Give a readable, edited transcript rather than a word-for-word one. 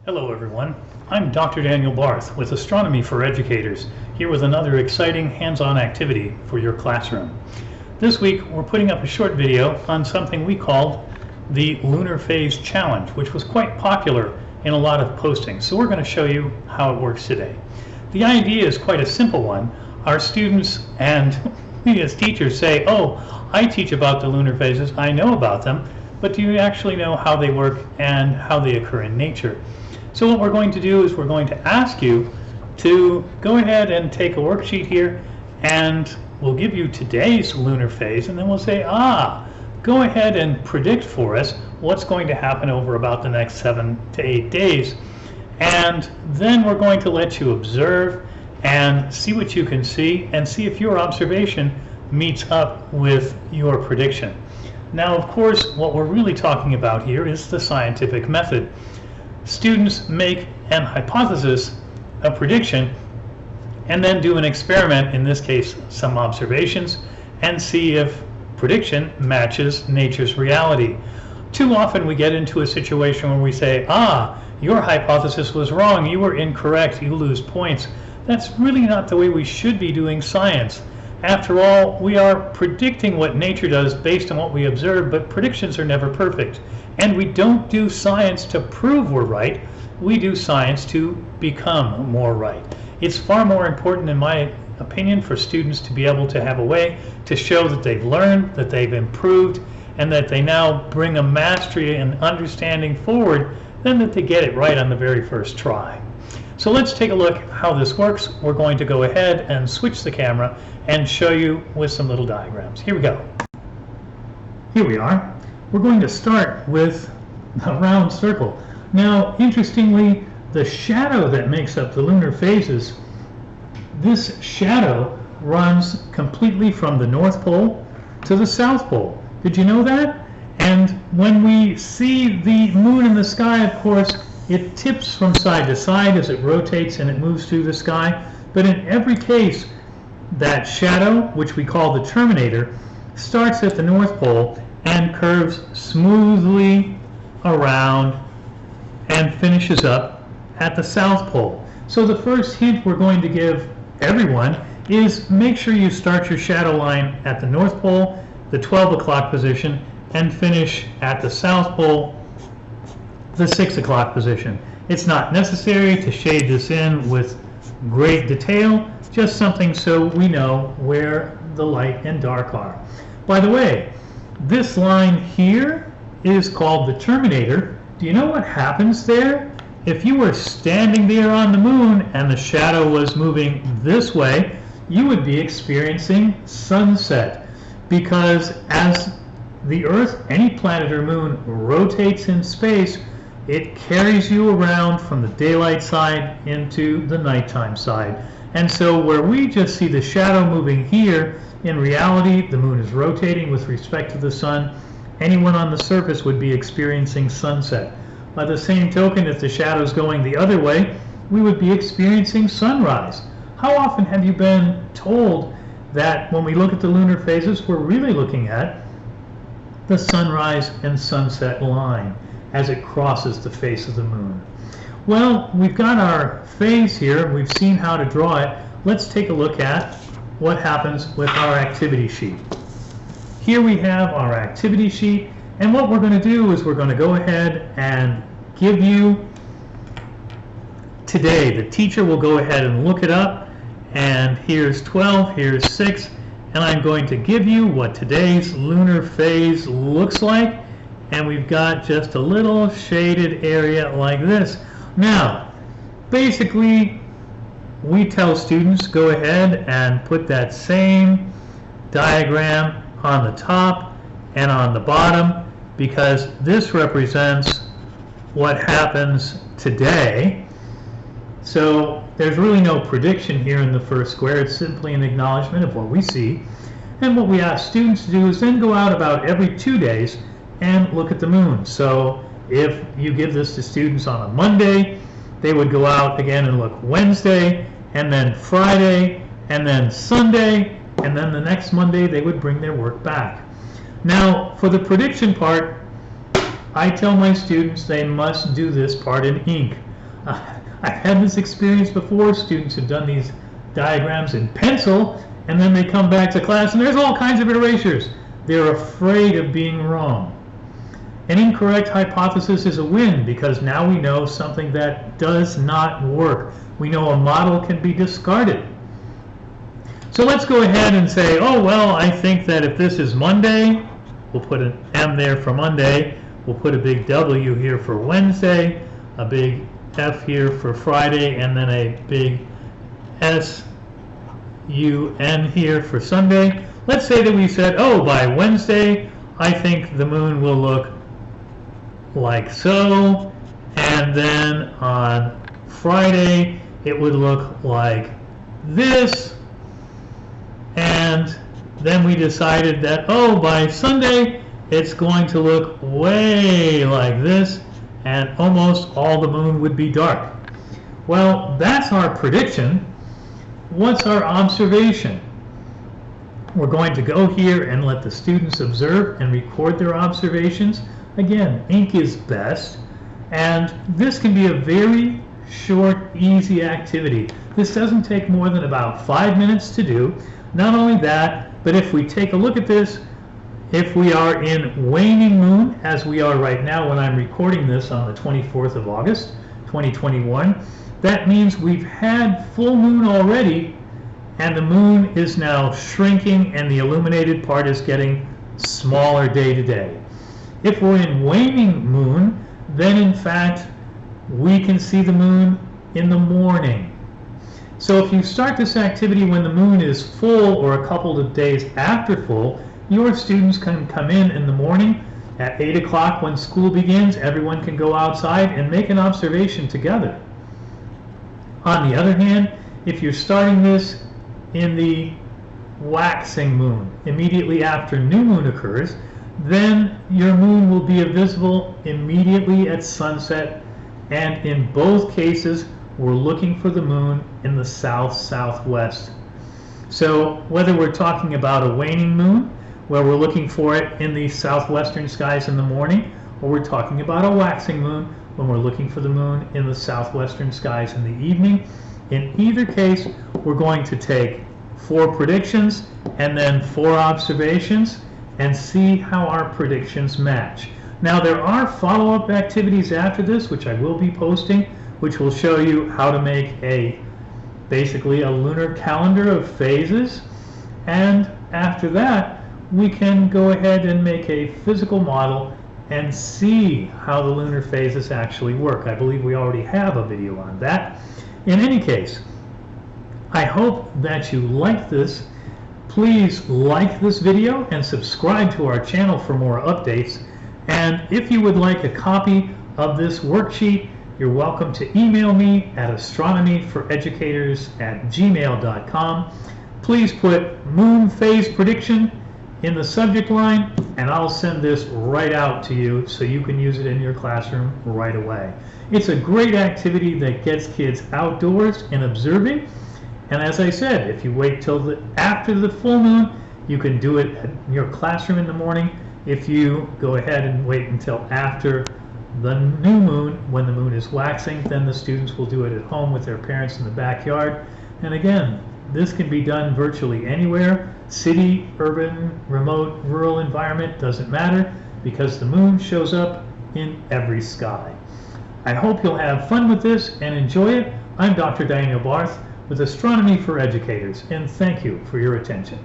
Hello everyone, I'm Dr. Daniel Barth with Astronomy for Educators, here with another exciting hands-on activity for your classroom. This week we're putting up a short video on something we called the Lunar Phase Challenge, which was quite popular in a lot of postings. So we're going to show you how it works today. The idea is quite a simple one. Our students and we as teachers say, oh, I teach about the lunar phases, I know about them, but do you actually know how they work and how they occur in nature? So what we're going to do is we're going to ask you to go ahead and take a worksheet here, and we'll give you today's lunar phase, and then we'll say, go ahead and predict for us what's going to happen over about the next 7 to 8 days. And then we're going to let you observe and see what you can see and see if your observation meets up with your prediction. Now, of course, what we're really talking about here is the scientific method. Students make an hypothesis, a prediction, and then do an experiment, in this case some observations, and see if prediction matches nature's reality. Too often we get into a situation where we say, your hypothesis was wrong, you were incorrect, you lose points. That's really not the way we should be doing science. After all, we are predicting what nature does based on what we observe, but predictions are never perfect. And we don't do science to prove we're right, we do science to become more right. It's far more important, in my opinion, for students to be able to have a way to show that they've learned, that they've improved, and that they now bring a mastery and understanding forward than that they get it right on the very first try. So let's take a look how this works. We're going to go ahead and switch the camera and show you with some little diagrams. Here we go. Here we are. We're going to start with a round circle. Now, interestingly, the shadow that makes up the lunar phases, this shadow runs completely from the North Pole to the South Pole. Did you know that? And when we see the moon in the sky, of course, it tips from side to side as it rotates and it moves through the sky. But in every case, that shadow, which we call the terminator, starts at the North Pole and curves smoothly around and finishes up at the South Pole. So the first hint we're going to give everyone is make sure you start your shadow line at the North Pole, the 12 o'clock position, and finish at the South Pole, the 6 o'clock position. It's not necessary to shade this in with great detail, just something so we know where the light and dark are. By the way, this line here is called the terminator. Do you know what happens there? If you were standing there on the moon and the shadow was moving this way, you would be experiencing sunset, because as the Earth, any planet or moon, rotates in space, it carries you around from the daylight side into the nighttime side. And so where we just see the shadow moving here, in reality the moon is rotating with respect to the sun. Anyone on the surface would be experiencing sunset. By the same token, if the shadow is going the other way, we would be experiencing sunrise. How often have you been told that when we look at the lunar phases, we're really looking at the sunrise and sunset line as it crosses the face of the moon? Well, we've got our phase here. We've seen how to draw it. Let's take a look at what happens with our activity sheet. Here we have our activity sheet, and what we're going to do is we're going to go ahead and give you today. The teacher will go ahead and look it up, and here's 12, here's 6, and I'm going to give you what today's lunar phase looks like. And we've got just a little shaded area like this. Now, basically, we tell students go ahead and put that same diagram on the top and on the bottom, because this represents what happens today. So there's really no prediction here in the first square. It's simply an acknowledgement of what we see. And what we ask students to do is then go out about every 2 days and look at the moon. So if you give this to students on a Monday, they would go out again and look Wednesday, and then Friday, and then Sunday, and then the next Monday they would bring their work back. Now, for the prediction part, I tell my students they must do this part in ink. I've had this experience before. Students have done these diagrams in pencil, and then they come back to class and there's all kinds of erasures. They're afraid of being wrong. An incorrect hypothesis is a win because now we know something that does not work. We know a model can be discarded. So let's go ahead and say, oh, well, I think that if this is Monday, we'll put an M there for Monday. We'll put a big W here for Wednesday, a big F here for Friday, and then a big S-U-N here for Sunday. Let's say that we said, oh, by Wednesday, I think the moon will look like so, and then on Friday, it would look like this, and then we decided that, oh, by Sunday, it's going to look way like this, and almost all the moon would be dark. Well, that's our prediction. What's our observation? We're going to go here and let the students observe and record their observations. Again, ink is best, and this can be a very short, easy activity. This doesn't take more than about 5 minutes to do. Not only that, but if we take a look at this, if we are in waning moon, as we are right now when I'm recording this on the 24th of August, 2021, that means we've had full moon already, and the moon is now shrinking and the illuminated part is getting smaller day to day. If we're in waning moon, then in fact we can see the moon in the morning. So if you start this activity when the moon is full or a couple of days after full, your students can come in the morning at 8 o'clock when school begins. Everyone can go outside and make an observation together. On the other hand, if you're starting this in the waxing moon, immediately after new moon occurs, then your moon will be visible immediately at sunset, and in both cases we're looking for the moon in the south-southwest. So whether we're talking about a waning moon, where we're looking for it in the southwestern skies in the morning, or we're talking about a waxing moon when we're looking for the moon in the southwestern skies in the evening, in either case we're going to take 4 predictions and then 4 observations and see how our predictions match. Now there are follow-up activities after this, which I will be posting, which will show you how to make basically a lunar calendar of phases, and after that we can go ahead and make a physical model and see how the lunar phases actually work. I believe we already have a video on that. In any case, I hope that you like this. Please like this video and subscribe to our channel for more updates. And if you would like a copy of this worksheet, you're welcome to email me at astronomyforeducators@gmail.com. Please put moon phase prediction in the subject line, and I'll send this right out to you so you can use it in your classroom right away. It's a great activity that gets kids outdoors and observing. And as I said, if you wait till after the full moon, you can do it at your classroom in the morning. If you go ahead and wait until after the new moon, when the moon is waxing, then the students will do it at home with their parents in the backyard. And again, this can be done virtually anywhere. City, urban, remote, rural environment, doesn't matter, because the moon shows up in every sky. I hope you'll have fun with this and enjoy it. I'm Dr. Daniel Barth with Astronomy for Educators, and thank you for your attention.